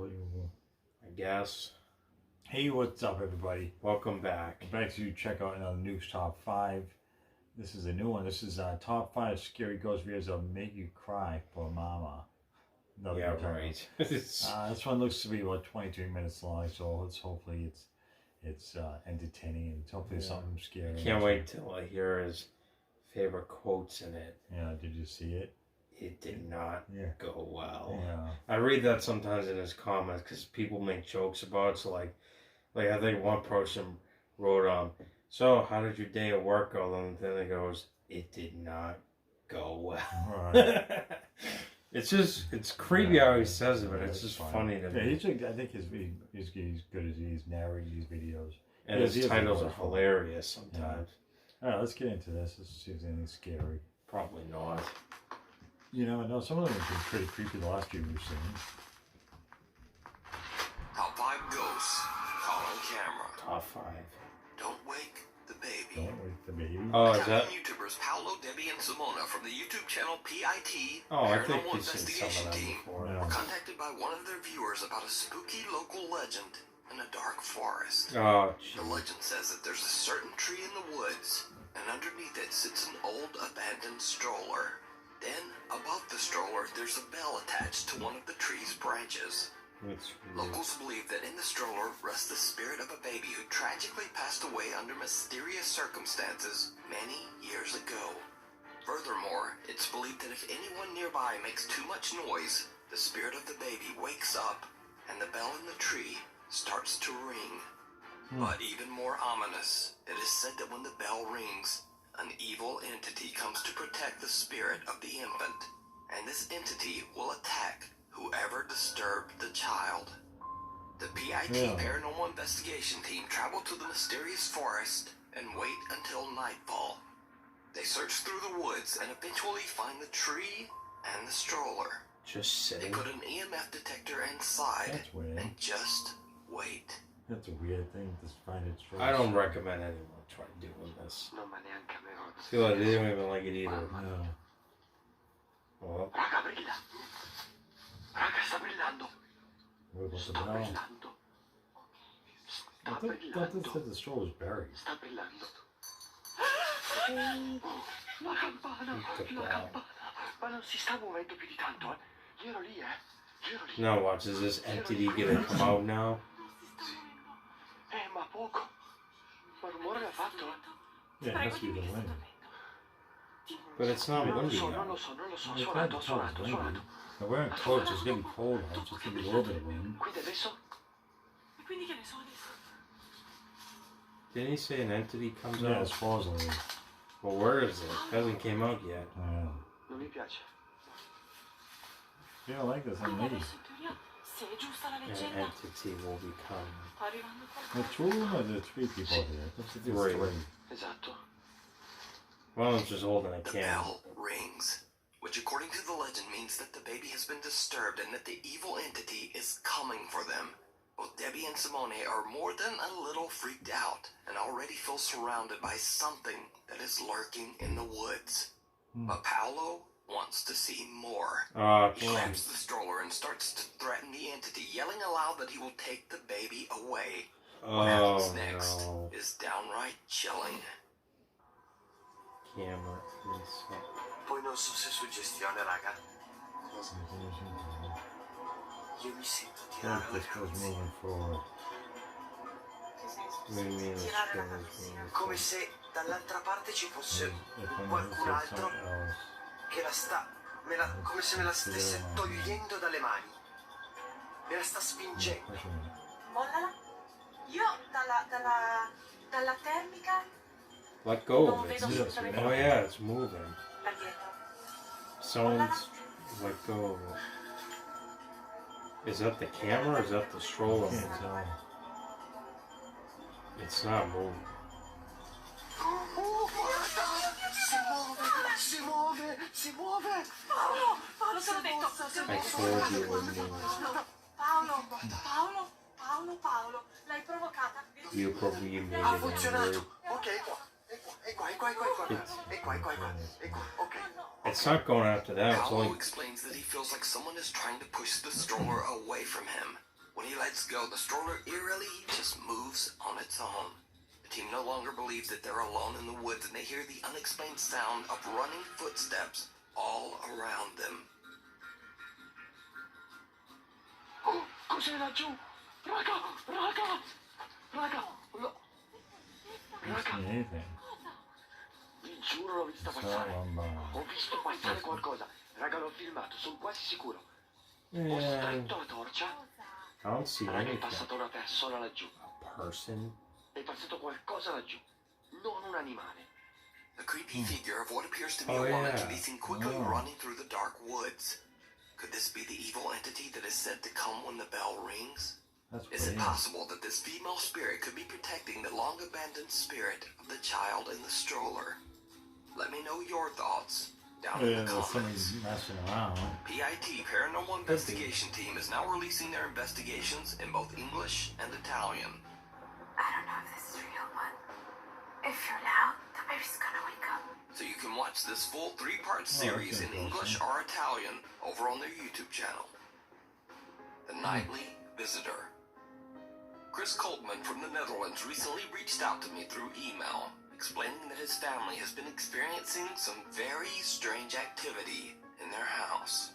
Unbelievable. I guess. Hey, what's up, everybody? Welcome back. Back to check out another Nukes Top 5. This is a new one. This is Top 5 Scary Ghost Videos That'll Make You Cry for Mama. Another Yeah, good title. right. This one looks to be about 23 minutes long, so hopefully it's entertaining and hopefully something scary. Can't wait till I hear his favorite quotes in it. Yeah, did you see it? It did not go well. Yeah. I read that sometimes in his comments because people make jokes about it. So like I think one person wrote, so how did your day at work go? And then it goes, it did not go well. Right. It's creepy how he says it, but it's just funny to me. I think he's good as he's narrating these videos. And his titles are hilarious sometimes. Yeah. All right, let's get into this. Let's see if there's anything scary. Probably not. You know, I know some of them have been pretty creepy the last few we've seen. Top 5 ghosts caught on camera. Top 5. Don't wake the baby. Don't wake the baby. Oh, is that? YouTubers Paolo, Debbie, and Simona from the YouTube channel PIT Oh, I think Paranormal you've seen some Investigation of them Team before. Yeah. were contacted by one of their viewers about a spooky local legend in a dark forest. Oh, The legend says that there's a certain tree in the woods, and underneath it sits an old abandoned stroller. Then, above the stroller, there's a bell attached to one of the tree's branches. Locals believe that in the stroller rests the spirit of a baby who tragically passed away under mysterious circumstances many years ago. Furthermore, it's believed that if anyone nearby makes too much noise, the spirit of the baby wakes up, and the bell in the tree starts to ring. But even more ominous, it is said that when the bell rings, an evil entity comes to protect the spirit of the infant, and this entity will attack whoever disturbed the child. The PIT Paranormal Investigation Team travel to the mysterious forest and wait until nightfall. They search through the woods and eventually find the tree and the stroller. Just They saying. put an EMF detector inside That's weird. and just wait. That's a weird thing to find it. I don't recommend anyone try doing this. I feel like they don't even like it either. No. Well, Raga, brilla. Raga, sta brillando. What about the Sta bell? brillando. I thought this said the stroll was buried. Sta brillando. La campana, la campana. Ma non si sta muovendo più di tanto, eh. Io ero lì, Io ero lì. now watch. Is this entity gonna come out now? Ma poco. Ma rumore l'ha fatto, Yeah, it must be the wind. But it's not Non lo windy so, non now. lo so, non lo so. It's Suonato, hard to tell suonato, it's windy. suonato. Now wearing coats, it's gonna be cold out. It's just gonna be a little bit of wind. Quindi adesso? E quindi che ne so adesso? Didn't he say an entity comes Yeah, out? as far as like, Well, where is it? It hasn't came out yet. Non mi piace. you don't like this, I'm Quindi me. adesso in teoria, se è giusta la An leggenda, entity will become. sta arrivando The qualcosa. two of them or the three people here? That's the Three. three. Esatto. One of them's just holding a The can. bell rings, which according to the legend means that the baby has been disturbed and that the evil entity is coming for them. Both Debbie and Simone are more than a little freaked out and already feel surrounded by something that is lurking in the woods. But Paolo wants to see more. He grabs the stroller and starts to threaten the entity, yelling aloud that he will take the baby away. What happens Oh next no. is downright chilling. Camera is. Poi non so se è suggestione, raga. Io mi sento I tirare think la this goes carrozzeria. moving forward. What do you mean it's trailing? Come se dall'altra parte ci fosse If I'm qualcun gonna say altro something else. che la sta... come se me la stesse togliendo dalle mani. Me la sta spingendo. Mollala. Io dalla termica Let go non of it. vedo assolutamente Oh yeah, it's moving. da dietro. Someone's let go of it. Is that the camera or is that the stroller? Can't tell. It's not moving. Oh, guarda! Si muove! Si muove! Paolo, te l'ho detto. I told you it would move. Paolo, l'hai provocata. You probably made Ha it angry. funzionato! Ok, è qua. Ok. It's not going after that. It's Paolo only. explains that he feels like someone is trying to push the stroller away from him. When he lets go, the stroller eerily just moves on its own. The team no longer believes that they're alone in the woods, and they hear the unexplained sound of running footsteps all around them. Oh, cos'è laggiù? Raga, raga, raga, no. Don't see anything. Vi giuro l'ho vista So passare. I'm Ho visto passare qualcosa. Raga, l'ho filmato, sono quasi sicuro. Ho Yeah, stretto la torcia. I don't see Raga, è anything. passata una persona laggiù. A person? È passato qualcosa laggiù. Non un animale. A creepy figure of what appears to be Oh, a woman yeah. can be seen quickly Oh. running through the dark woods. Could this be the evil entity that is said to come when the bell rings? That's Is it weird. possible that this female spirit could be protecting the long-abandoned spirit of the child in the stroller? Let me know your thoughts down in the There's somebody comments. messing around. PIT, Paranormal Investigation Team, is now releasing their investigations in both English and Italian. I don't know if this is a real one. If you're loud, the baby's gonna wake up. So you can watch this full 3-part series in English or Italian over on their YouTube channel. The Nightly Visitor. Chris Coltman from the Netherlands recently reached out to me through email, explaining that his family has been experiencing some very strange activity in their house.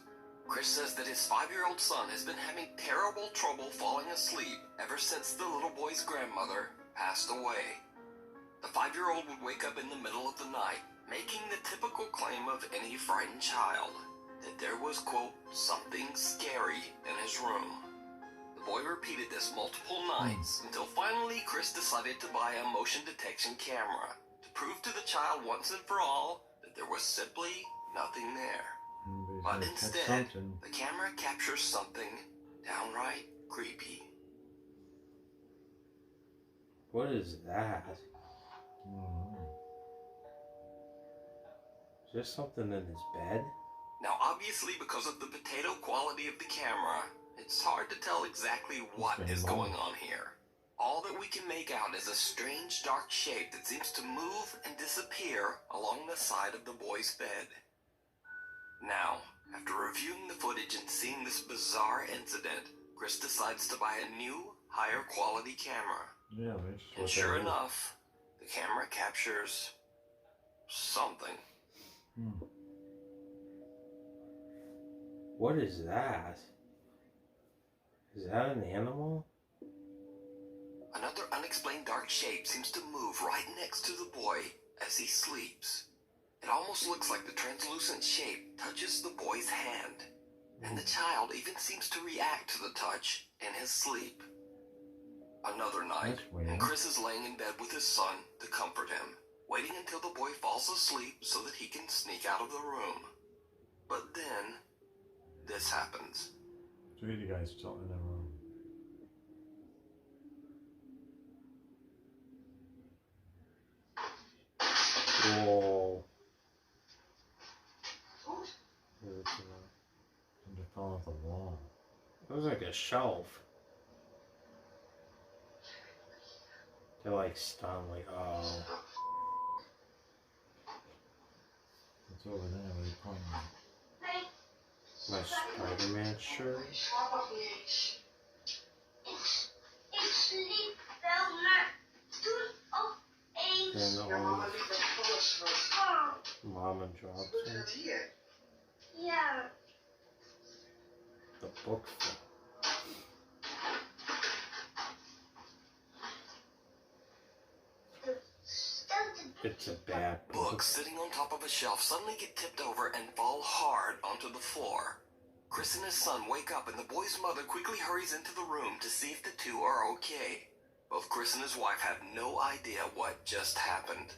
Chris says that his 5-year-old son has been having terrible trouble falling asleep ever since the little boy's grandmother passed away. The 5-year-old would wake up in the middle of the night, making the typical claim of any frightened child, that there was, quote, something scary in his room. The boy repeated this multiple nights until finally Chris decided to buy a motion detection camera to prove to the child once and for all that there was simply nothing there. But Somebody's gonna catch instead, something. the camera captures something downright creepy. What is that? Mhm. Is there something in his bed? Now, obviously, because of the potato quality of the camera, it's hard to tell exactly what is going on here. All that we can make out is a strange dark shape that seems to move and disappear along the side of the boy's bed. Now, after reviewing the footage and seeing this bizarre incident, Chris decides to buy a new, higher quality camera. Yeah, that's And what sure that is. enough, the camera captures something. Hmm. What is that? Is that an animal? Another unexplained dark shape seems to move right next to the boy as he sleeps. It almost looks like the translucent shape touches the boy's hand, and the child even seems to react to the touch in his sleep. Another night, That's weird. and Chris is laying in bed with his son to comfort him, waiting until the boy falls asleep so that he can sneak out of the room. But then, this happens. Three of the guys still in the room. Whoa. And they fell off the wall. It was like a shelf. They're like stunned, like, oh. It's over there where you pointing at. My Spider-Man shirt? Ik sliep wel, maar toen opeens Then Mama dropped it. ja, The book. It's a bad book. Books sitting on top of a shelf suddenly get tipped over and fall hard onto the floor. Chris and his son wake up, and the boy's mother quickly hurries into the room to see if the two are okay. Both Chris and his wife have no idea what just happened.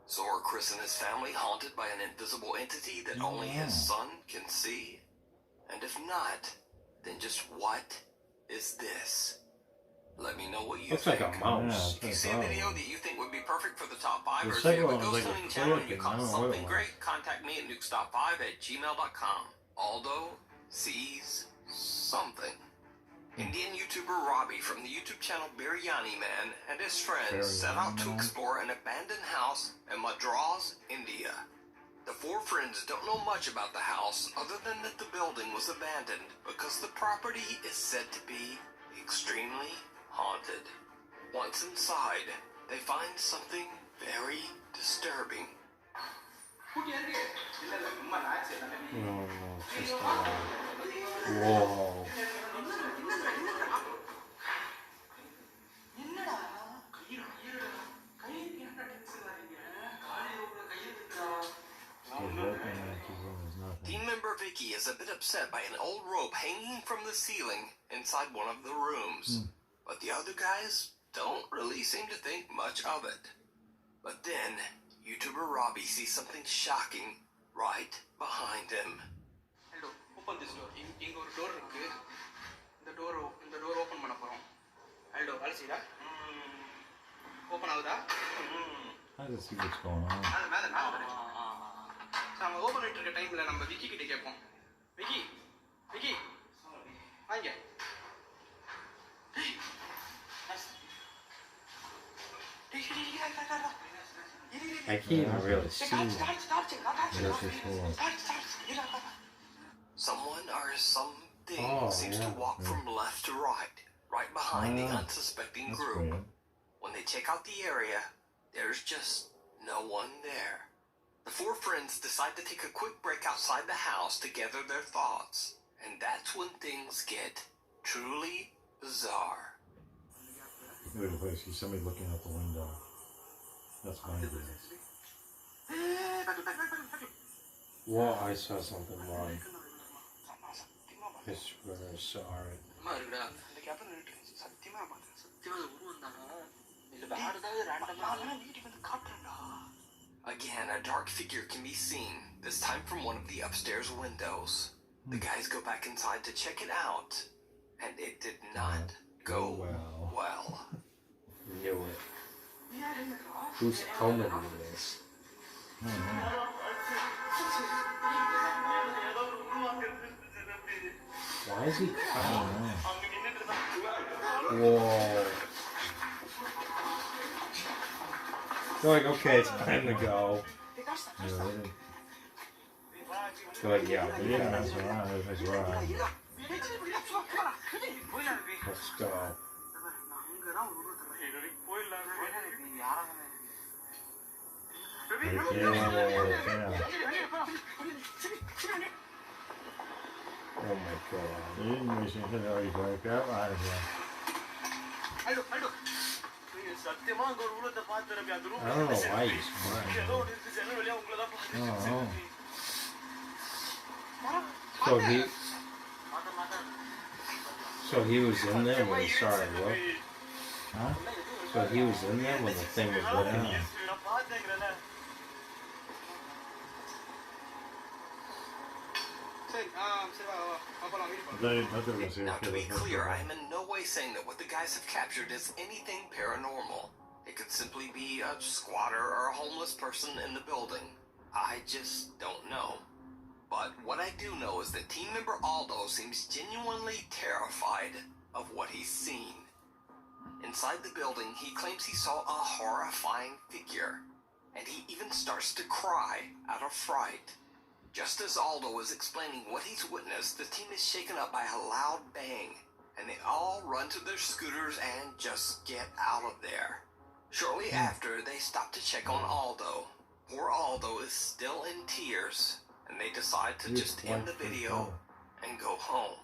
So are Chris and his family haunted by an invisible entity that only his son can see? And if not, then just what is this? Let me know what you Looks think. like a mouse. If you see a video that you think would be perfect for the top 5, The or if second you have a one was ghost like a hunting channel and you clip, caught I don't know what it something was. great, contact me at nukestop5@gmail.com. Aldo sees something. Indian YouTuber Robbie from the YouTube channel Biryani Man and his friends set out to Biryani Man. explore an abandoned house in Madras, India. The four friends don't know much about the house other than that the building was abandoned because the property is said to be extremely haunted. Once inside, they find something very disturbing. No, it's just whoa. Team member Vicky is a bit upset by an old rope hanging from the ceiling inside one of the rooms. But the other guys don't really seem to think much of it. But then, YouTuber Robbie sees something shocking right behind him. Hello, open this door. இங்க ஒரு door இருக்கு. இந்த door open பண்ண போறோம். Hello, அலசிடா. Open ஆகுதா? I just see what's going on. அது மேல பாரு. நம்ம ஓபன் பண்ணிட்டு இருக்க டைம்ல நம்ம விக்கி கிட்ட கேட்போம். விக்கி வாங்க. I can't even really see. Someone or something seems to walk from left to right behind the unsuspecting group. Weird. When they check out the area, there's just no one there. The four friends decide to take a quick break outside the house to gather their thoughts. And that's when things get truly bizarre. Look at this. See somebody looking out the window. That's my business. Whoa, I saw something wrong. I swear I saw it. அம்மா இருக்குடா. அந்த கேப்ல நின்னுட்டு இருந்துச்சு. சத்தியமா பார்த்தேன். சத்தியமா அது உருவம் தானோ? இல்ல வேற ஏதாவது ரேண்டமா வீட்டுக்கு வந்து காட்டுறேன்டா. Again, a dark figure can be seen, this time from one of the upstairs windows. The guys go back inside to check it out, and it did not go well. Knew it. Who's telling me this? Why is he crying? Whoa. They're like, okay, it's time to go. They're like, yeah, we Yeah, gotta that's right. That's right. let's go. Oh my god. You didn't mention it. Oh, you broke up out of here. Hello. சத்தியமா அங்க ஒரு உருவத்தை பார்த்தறப்ப அந்த room I don't know why he's crying. ஏதோ ஒன்னு இருக்கு ஜன்னல் வழியா உங்களை தான் Oh, So he was in there when he started look. huh? So he was in there when the thing was looking. Yeah. நான் பார்த்தேங்கறல. சரி சரி வா அப்பலாம் வீடு I thought you were going to say Now, to be okay, clear, okay. I am in no way saying that what the guys have captured is anything paranormal. It could simply be a squatter or a homeless person in the building. I just don't know. But what I do know is that team member Aldo seems genuinely terrified of what he's seen. Inside the building, he claims he saw a horrifying figure, and he even starts to cry out of fright. Just as Aldo is explaining what he's witnessed, the team is shaken up by a loud bang, and they all run to their scooters and just get out of there. Shortly after, they stop to check on Aldo. Poor Aldo is still in tears, and they decide to just end the video and go home.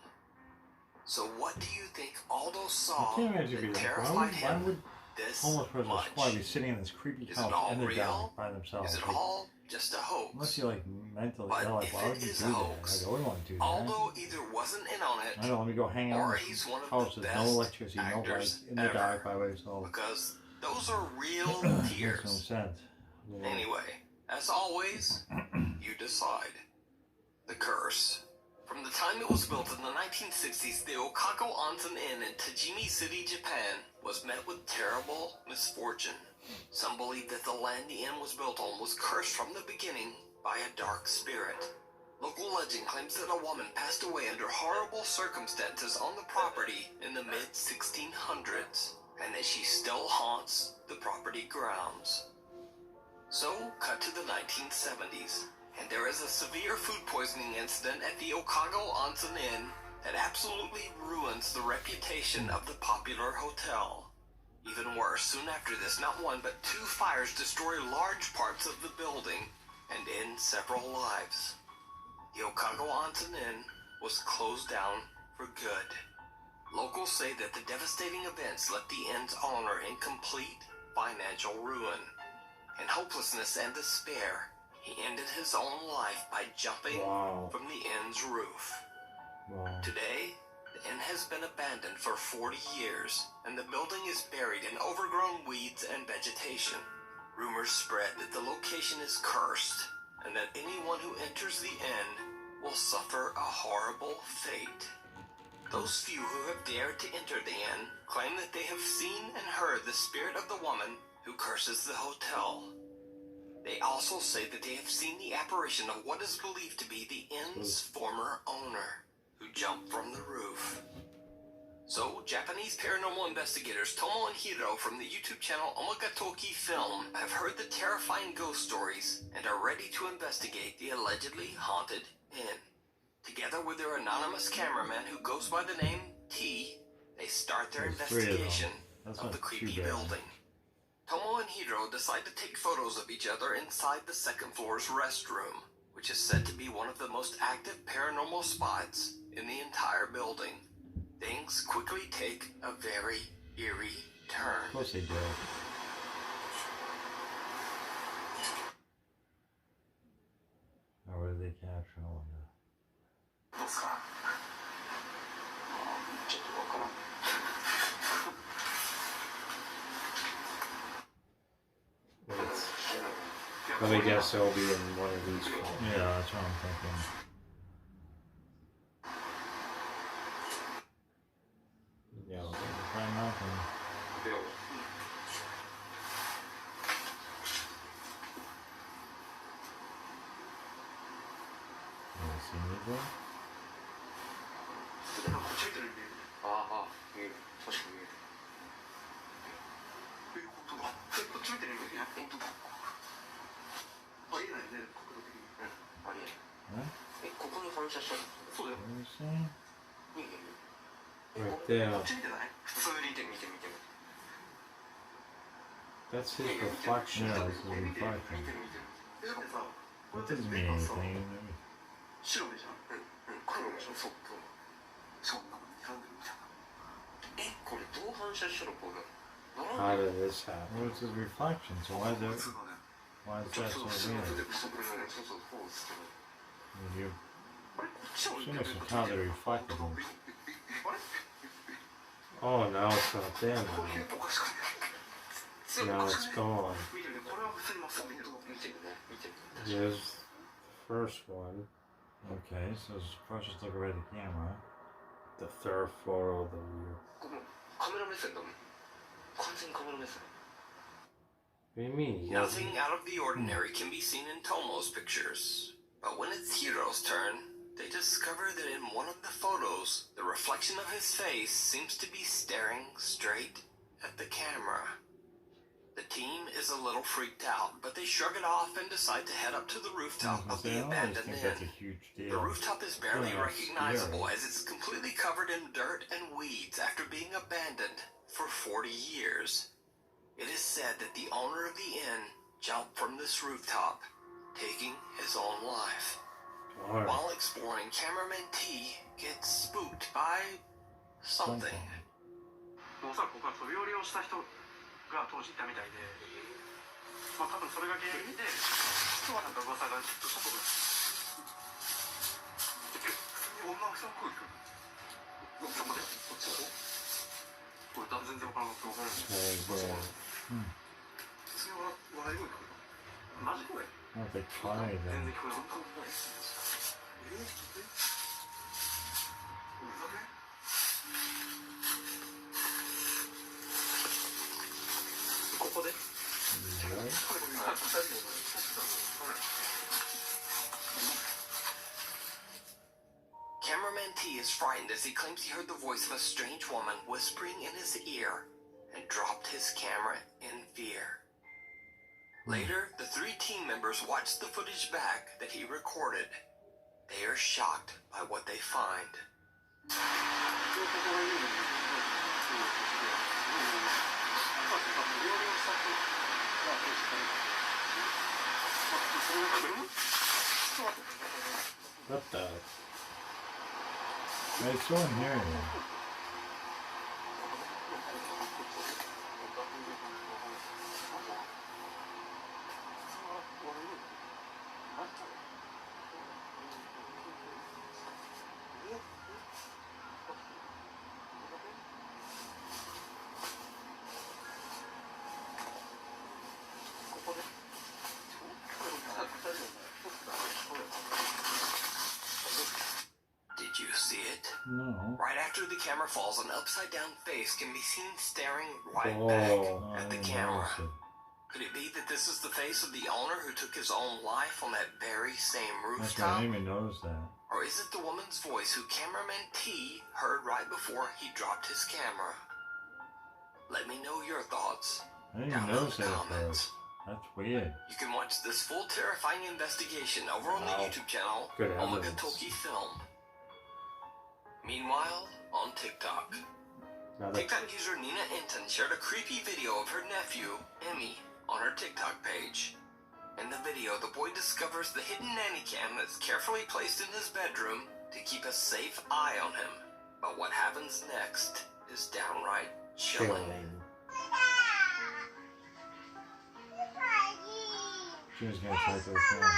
So what do you think Aldo I saw can't imagine being that like, terrified why him would this homeless person much? squad be sitting in this creepy Is it house all in the real? dark by themselves? Is it Like, all just a hoax? unless you're like mentally But ill, like if why would it you is do a that? hoax, Like, I wouldn't want to do that. Aldo either wasn't in on it, I know, let me go hang out or in he's one of house the with best no electricity, no light, actors in the ever. dark by myself. Because those are real Makes no tears. sense. Anyway, as always, you decide. The curse. From the time it was built in the 1960s, the Okako Onsen Inn in Tajimi City, Japan, was met with terrible misfortune. Some believe that the land the inn was built on was cursed from the beginning by a dark spirit. Local legend claims that a woman passed away under horrible circumstances on the property in the mid-1600s, and that she still haunts the property grounds. So, cut to the 1970s, And there is a severe food poisoning incident at the Okago Onsen Inn that absolutely ruins the reputation of the popular hotel. Even worse, soon after this, not one but two fires destroy large parts of the building and end several lives. The Okago Onsen Inn was closed down for good. Locals say that the devastating events left the inn's owner in complete financial ruin. In hopelessness and despair, he ended his own life by jumping from the inn's roof. Wow. Today, the inn has been abandoned for 40 years, and the building is buried in overgrown weeds and vegetation. Rumors spread that the location is cursed, and that anyone who enters the inn will suffer a horrible fate. Those few who have dared to enter the inn claim that they have seen and heard the spirit of the woman who curses the hotel. They also say that they have seen the apparition of what is believed to be the inn's former owner, who jumped from the roof. So, Japanese paranormal investigators Tomo and Hiro from the YouTube channel Omagatoki Film have heard the terrifying ghost stories and are ready to investigate the allegedly haunted inn. Together with their anonymous cameraman who goes by the name T, they start their investigation of the creepy building. Tomo and Hiro decide to take photos of each other inside the second floor's restroom, which is said to be one of the most active paranormal spots in the entire building. Things quickly take a very eerie turn. Of course they do. Or what did they capture? I wonder. どうですかちょっとわからん Let me guess it'll be in one of these films. Yeah, that's what I'm thinking. Yeah. Find nothing. では You see anything? なんかこっち見てる見えるああ見える確かに見える本当だこっち見てる見える本当だありえないね角度的にありえない Huh? ここに反射したそうだよ What are you saying? 見える Right こ there. っち見てない普通に見て見て見て That's his reflection. Yeah, it's a 見てる reflection. 見てる見てるだってさ That doesn't mean anything. 白目じゃん黒でしょそうそんなの睨んでるみたいなこれどう反射したらこうなる How did this happen? Well, it's his reflection, so why is 普 it? 通のね Why is ちょ that っ so と後ろ weird? でそうそうこうですけど You あれこっちは she must have found it reflected. あれ Oh, now it's not there これ now. おかしくない Now it's gone. 見てるねこれは普通にまっすぐ見てる見てるね見てる Here's the first one. Okay, so first just look right at the camera. The third photo of the view. このカメラ目線だもん完全にカメラ目線 What do you mean? He Nothing hasn't- out of the ordinary can be seen in Tomo's pictures. But when it's Hiro's turn, they discover that in one of the photos, the reflection of his face seems to be staring straight at the camera. The team is a little freaked out, but they shrug it off and decide to head up to the rooftop of the I always abandoned think that's a inn. huge The deal. rooftop is barely Yeah, recognizable scary. as it's completely covered in dirt and weeds after being abandoned for 40 years. It is said that the owner of the inn jumped from this rooftop, taking his own life. Alright. While exploring, cameraman T gets spooked by something. おそらくここは飛び降りをした人が当時いたみたいでまあ多分それが原因でなんか噂がずっと外で女の人の声聞くどこでこっちの方これ全然分からなくて分からない Okay, それは笑い声かなマジ声 I don't think try 全 anything. 然聞こえなかったここで Right? Cameraman T is frightened as he claims he heard the voice of a strange woman whispering in his ear and dropped his camera in fear. Later, the 3 team members watch the footage back that he recorded. They are shocked by what they find. What the? I saw him here. Did you see it? No. Right after the camera falls, an upside-down face can be seen staring right Oh. back at the I camera. noticed it. Could it be that this is the face of the owner who took his own life on that very same That's right, I rooftop? didn't even notice that. Or is it the woman's voice who cameraman T heard right before he dropped his camera? Let me know your thoughts I didn't down even in the notice that at comments. first. That's weird. You can watch this full terrifying investigation over on the Wow. YouTube channel Good evidence. Omagatoki Film. Meanwhile, on TikTok, Now that, TikTok user Nina Enton shared a creepy video of her nephew, Emmy, on her TikTok page. In the video, the boy discovers the hidden nanny cam that's carefully placed in his bedroom to keep a safe eye on him. But what happens next is downright chilling. chilling. Junior's gonna try to go film.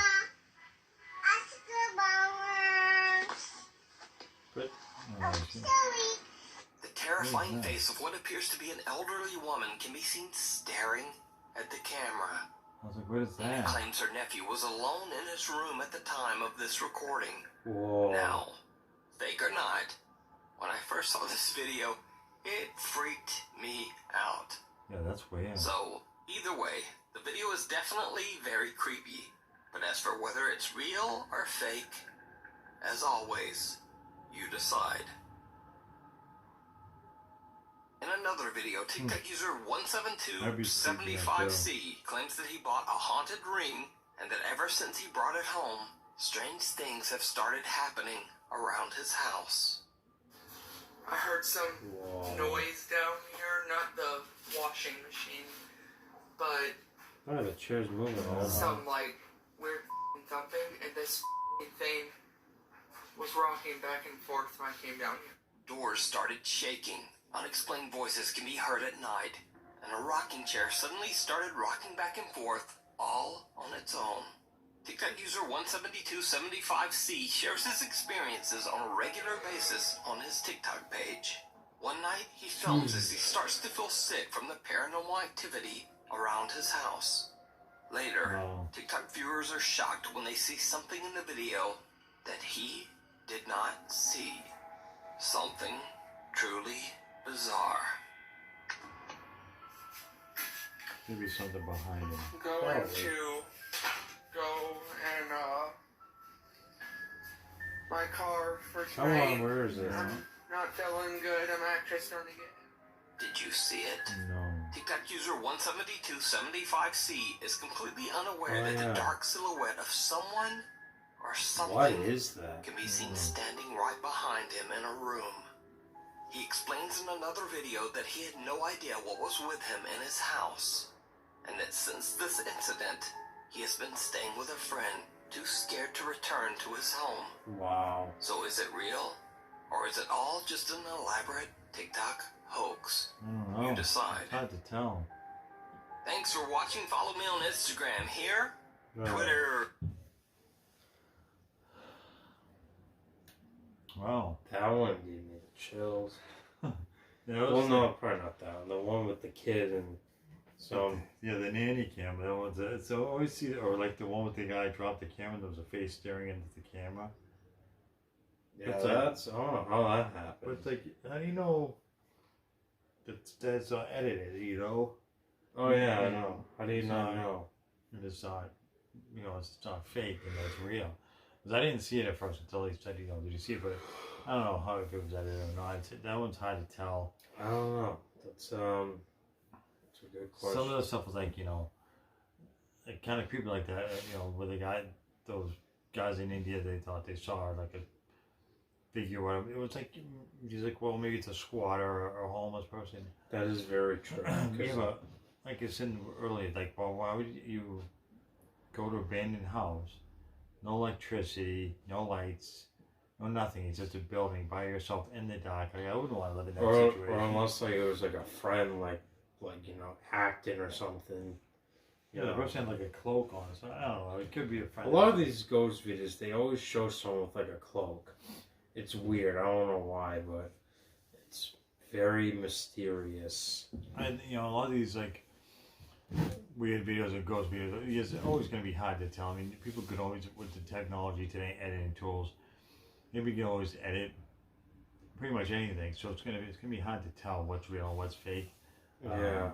But Oh, shit. The terrifying Oh, nice. face of what appears to be an elderly woman can be seen staring at the camera. I was like, what is Nina that? claims her nephew was alone in his room at the time of this recording. whoa. Now, fake or not, when I first saw this video, it freaked me out. Yeah, that's weird. So, either way, the video is definitely very creepy. But as for whether it's real or fake, as always, you decide. In another video, TikTok user That'd be 17275C claims that he bought a haunted ring and that ever since he brought it home, strange things have started happening around his house. I heard some Whoa. noise down here, not the washing machine, but Oh, the chair's moving. all right. some like weird thumping, and this thing was rocking back and forth when I came down here. Doors started shaking. Unexplained voices can be heard at night. And a rocking chair suddenly started rocking back and forth, all on its own. TikTok user 17275C shares his experiences on a regular basis on his TikTok page. One night, he films as he starts to feel sick from the paranormal activity around his house. Later, Wow. TikTok viewers are shocked when they see something in the video that he did not see. Something truly bizarre. Maybe something behind him. Going Probably. to go and my car for Come tonight. on, where is it? I'm not feeling good. I'm actually starting to get. Did you see it? No. TikTok user 17275C is completely unaware Oh, that yeah. the dark silhouette of someone or something What is that? can be seen standing right behind him in a room. He explains in another video that he had no idea what was with him in his house, and that since this incident, he has been staying with a friend, too scared to return to his home. Wow. So is it real? Or is it all just an elaborate TikTok hoax? I don't know. You decide. It's hard to tell. Thanks for watching. Follow me on Instagram here, Right. Twitter. Wow. That one gave me the chills. That was Well, no, probably not that one. The one with the kid and some. Yeah, the nanny cam. That one's it's always see, or like the one with the guy dropped the camera. And there was a face staring into the camera. Yeah, It's that's. I don't know how that But happened. it's like, how do you know that's edited? You know, Oh yeah, I know. How do you not know? and it's not, you know, it's not fake and it's real. Because I didn't see it at first until he said, you know, did you see it? But I don't know how if it was edited or not. That one's hard to tell. I don't know. That's a good question. Some of the stuff was like, you know, kind of creepy like that. Where those guys in India, they thought they saw like a figure. Whatever. It was like he's like, well, maybe it's a squatter or a homeless person. That is very true. Yeah, but like I said earlier, like, well, why would you go to an abandoned house? No electricity, no lights, no nothing. It's just a building by yourself in the dark. Like, I wouldn't want to live in that situation. Or unless like it was like a friend, like acting or something. Yeah, the person had like a cloak on, so I don't know. It could be a friend. A lot of these ghost videos, they always show someone with like a cloak. It's weird. I don't know why, but it's very mysterious. And a lot of these like weird videos or ghost videos, it's always going to be hard to tell. I mean, people could always, with the technology today, editing tools, maybe you can always edit pretty much anything. So it's gonna be hard to tell what's real and what's fake. Yeah.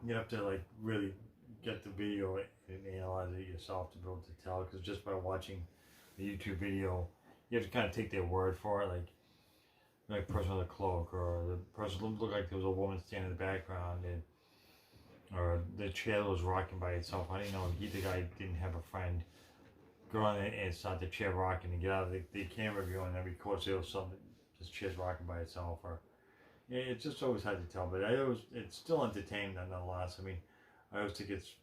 You have to like really get the video and analyze it yourself to be able to tell, because just by watching the YouTube video, you have to kind of take their word for it. Like person with a cloak, or the person looked like there was a woman standing in the background, or the chair was rocking by itself. I didn't know the guy didn't have a friend. Go on there and start the chair rocking and get out of the camera view and then record so something. This chair's rocking by itself, or it's just always hard to tell. But it's still entertaining nonetheless. I mean, I always think it's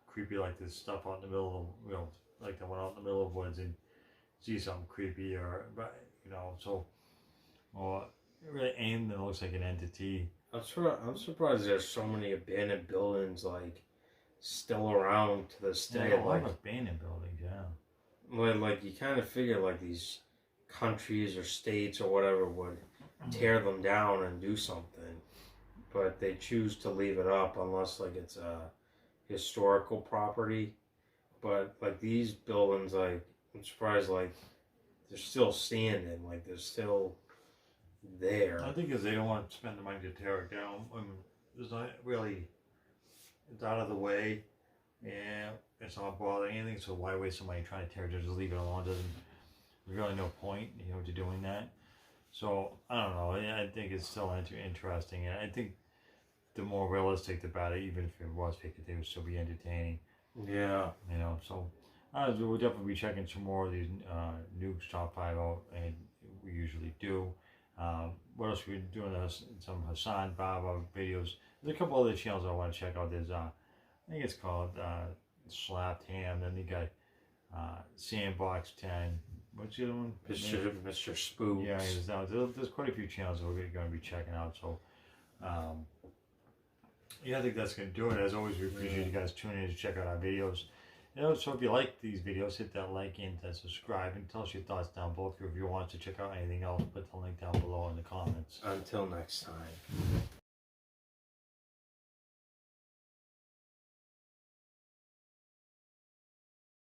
creepy, like this stuff out in the middle of like the one out in the middle of the woods and see something creepy, or really anything that looks like an entity. I'm surprised there's so many abandoned buildings like still around to this day. Yeah, a lot of abandoned buildings, yeah. Like you kind of figure like these countries or states or whatever would tear them down and do something, but they choose to leave it up unless like it's a historical property. But like these buildings, like I'm surprised like they're still standing, like they're still there. I think because they don't want to spend the money to tear it down. I mean, it's not really, it's out of the way, and it's not bothering anything. So why waste some money trying to tear it? Just leave it alone. There's really no point, to doing that. So I don't know. I think it's still interesting, and I think the more realistic the better. Even if it was fake, it would still be entertaining. Yeah. So we'll definitely be checking some more of these Nukes Top 5 out, and we usually do. What else we're doing? Some Hassan Baba videos. There's a couple other channels I want to check out. There's I think it's called Slapped Ham. Then you got Sandbox 10. What's the other one? Mr. Spooks. Yeah, there's quite a few channels that we're going to be checking out. So, I think that's going to do it. As always, we appreciate you guys tuning in to check out our videos. So if you like these videos, hit that like and that subscribe, and tell us your thoughts down below. If you want to check out anything else, put the link down below in the comments. Until next time.